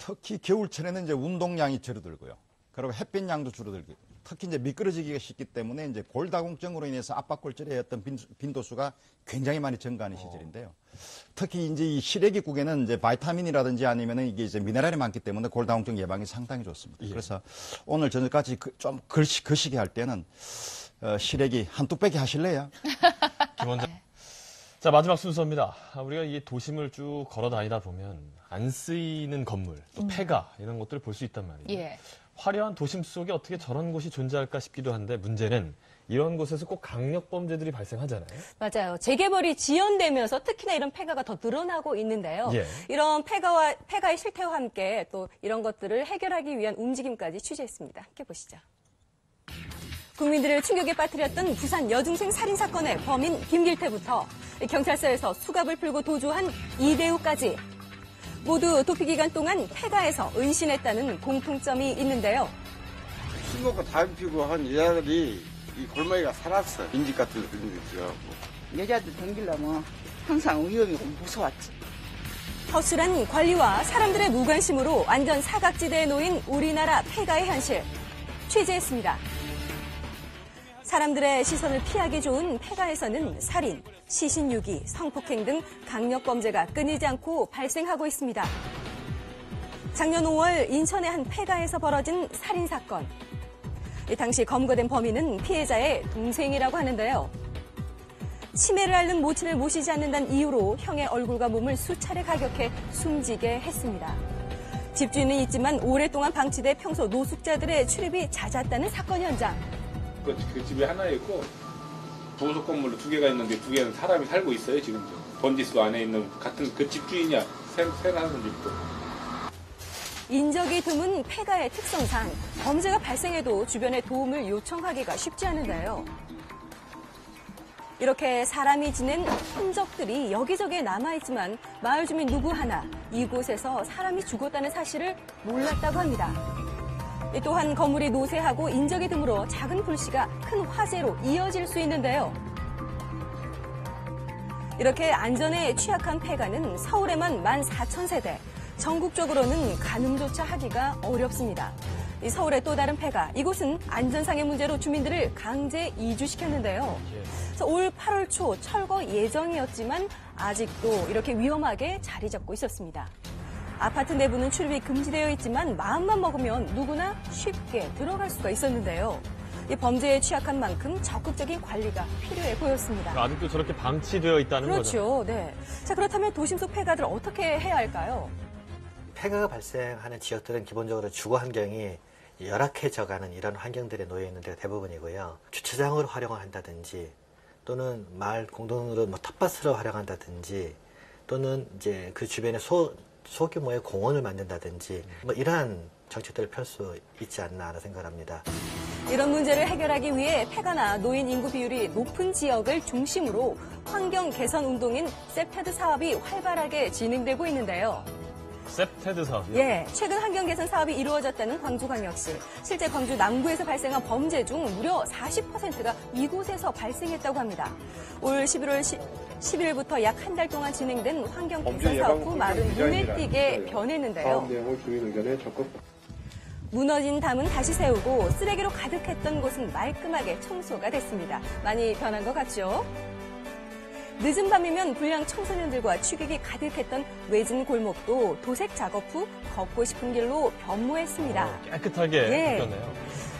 특히 겨울철에는 이제 운동량이 줄어들고요. 그리고 햇빛량도 줄어들고, 특히 이제 미끄러지기가 쉽기 때문에 이제 골다공증으로 인해서 압박골절의 어떤 빈도수가 굉장히 많이 증가하는 시절인데요. 특히 이제 이 시래기국에는 이제 바이타민이라든지 아니면은 이게 이제 미네랄이 많기 때문에 골다공증 예방이 상당히 좋습니다. 예. 그래서 오늘 저녁까지 좀 거시기 할 때는 시래기 한 뚝배기 하실래요? 김 원장. 자, 마지막 순서입니다. 우리가 이 도심을 쭉 걸어 다니다 보면 안 쓰이는 건물, 또 폐가 이런 것들을 볼 수 있단 말이에요. 예. 화려한 도심 속에 어떻게 저런 곳이 존재할까 싶기도 한데 문제는 이런 곳에서 꼭 강력범죄들이 발생하잖아요. 맞아요. 재개발이 지연되면서 특히나 이런 폐가가 더 늘어나고 있는데요. 예. 이런 폐가의 실태와 함께 또 이런 것들을 해결하기 위한 움직임까지 취재했습니다. 함께 보시죠. 국민들을 충격에 빠뜨렸던 부산 여중생 살인사건의 범인 김길태부터 경찰서에서 수갑을 풀고 도주한 이대우까지 모두 도피기간 동안 폐가에서 은신했다는 공통점이 있는데요. 술 먹고 담배 피고 한 여자들이 이 골목이가 살았어. 인집 같은 데 그런 데 들어가고. 여자들 댕기려면 항상 위험이고 무서웠지. 허술한 관리와 사람들의 무관심으로 완전 사각지대에 놓인 우리나라 폐가의 현실 취재했습니다. 사람들의 시선을 피하기 좋은 폐가에서는 살인, 시신유기, 성폭행 등 강력범죄가 끊이지 않고 발생하고 있습니다. 작년 5월 인천의 한 폐가에서 벌어진 살인사건. 당시 검거된 범인은 피해자의 동생이라고 하는데요. 치매를 앓는 모친을 모시지 않는다는 이유로 형의 얼굴과 몸을 수차례 가격해 숨지게 했습니다. 집주인은 있지만 오랫동안 방치돼 평소 노숙자들의 출입이 잦았다는 사건 현장. 그 집이 하나 있고 부속 건물로 두 개가 있는데 두 개는 사람이 살고 있어요. 지금 번지수 안에 있는 같은 그 집주인이야. 새나는 집도. 인적이 드문 폐가의 특성상 범죄가 발생해도 주변에 도움을 요청하기가 쉽지 않은데요. 이렇게 사람이 지낸 흔적들이 여기저기에 남아있지만 마을 주민 누구 하나 이곳에서 사람이 죽었다는 사실을 몰랐다고 합니다. 또한 건물이 노쇠하고 인적이 드물어 작은 불씨가 큰 화재로 이어질 수 있는데요. 이렇게 안전에 취약한 폐가는 서울에만 14,000세대, 전국적으로는 가늠조차 하기가 어렵습니다. 서울의 또 다른 폐가, 이곳은 안전상의 문제로 주민들을 강제 이주시켰는데요. 그래서 올 8월 초 철거 예정이었지만 아직도 이렇게 위험하게 자리 잡고 있었습니다. 아파트 내부는 출입이 금지되어 있지만 마음만 먹으면 누구나 쉽게 들어갈 수가 있었는데요. 이 범죄에 취약한 만큼 적극적인 관리가 필요해 보였습니다. 아직도 저렇게 방치되어 있다는 거죠. 그렇죠. 네. 자, 그렇다면 도심 속 폐가들 어떻게 해야 할까요? 폐가가 발생하는 지역들은 기본적으로 주거 환경이 열악해져가는 이런 환경들에 놓여 있는 데가 대부분이고요. 주차장을 활용을 한다든지 또는 마을 공동으로 텃밭으로 활용한다든지 또는 이제 그 주변에 소규모의 공원을 만든다든지 이러한 정책들을 펼 수 있지 않나 하는 생각을 합니다. 이런 문제를 해결하기 위해 폐가나 노인 인구 비율이 높은 지역을 중심으로 환경 개선 운동인 셉테드 사업이 활발하게 진행되고 있는데요. 셉테드 사업이요? 예, 최근 환경 개선 사업이 이루어졌다는 광주광역시. 실제 광주 남구에서 발생한 범죄 중 무려 40%가 이곳에서 발생했다고 합니다. 올 11월부터 약 한 달 동안 진행된 환경 개선 사업 후 마을은 눈에 띄게 변했는데요. 무너진 담은 다시 세우고 쓰레기로 가득했던 곳은 말끔하게 청소가 됐습니다. 많이 변한 것 같죠? 늦은 밤이면 불량 청소년들과 취객이 가득했던 외진 골목도 도색 작업 후 걷고 싶은 길로 변모했습니다. 깨끗하게 바뀌었네요.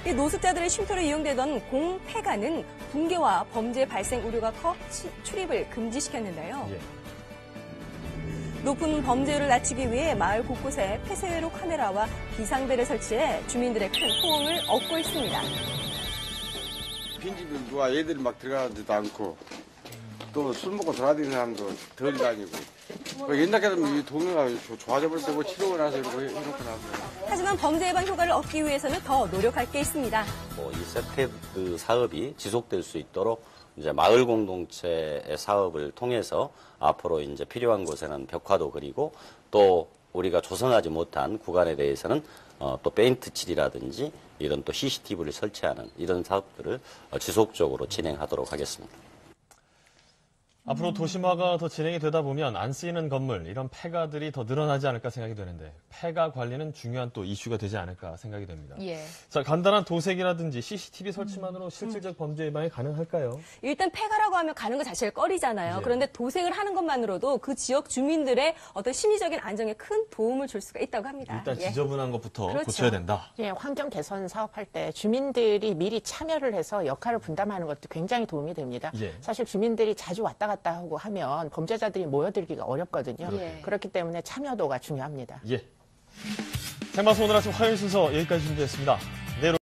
이 노숙자들의 쉼터로 이용되던 공폐가는 붕괴와 범죄 발생 우려가 커 출입을 금지시켰는데요. 예. 높은 범죄율을 낮추기 위해 마을 곳곳에 폐쇄회로 카메라와 비상벨을 설치해 주민들의 큰 호응을 얻고 있습니다. 빈집에 누가 애들이 막 들어가지도 않고 또 술 먹고 돌아다니는 사람도 덜 다니고 옛날 같으면 이 동네가 좋아져 버릴 때고 치료를 나서 이러고 해놓고 나서. 하지만 범죄 예방 효과를 얻기 위해서는 더 노력할 게 있습니다. 이 셉테드 사업이 지속될 수 있도록 이제 마을 공동체의 사업을 통해서 앞으로 이제 필요한 곳에는 벽화도 그리고 또 우리가 조성하지 못한 구간에 대해서는 또 페인트 칠이라든지 이런 또 CCTV를 설치하는 이런 사업들을 지속적으로 진행하도록 하겠습니다. 앞으로 도심화가 더 진행이 되다 보면 안 쓰이는 건물, 이런 폐가들이 더 늘어나지 않을까 생각이 되는데 폐가 관리는 중요한 또 이슈가 되지 않을까 생각이 됩니다. 예. 자, 간단한 도색이라든지 CCTV 설치만으로 실질적 범죄 예방이 가능할까요? 일단 폐가라고 하면 가는 것 자체가 꺼리잖아요. 예. 그런데 도색을 하는 것만으로도 그 지역 주민들의 어떤 심리적인 안정에 큰 도움을 줄 수가 있다고 합니다. 일단 예. 지저분한 것부터 그렇죠. 고쳐야 된다. 예, 환경 개선 사업할 때 주민들이 미리 참여를 해서 역할을 분담하는 것도 굉장히 도움이 됩니다. 예. 사실 주민들이 자주 왔다 갔다 하고 하면 범죄자들이 모여들기가 어렵거든요. 예. 그렇기 때문에 참여도가 중요합니다. 예. 생방송 오늘 아침 화요일 순서 여기까지 준비했습니다. 내일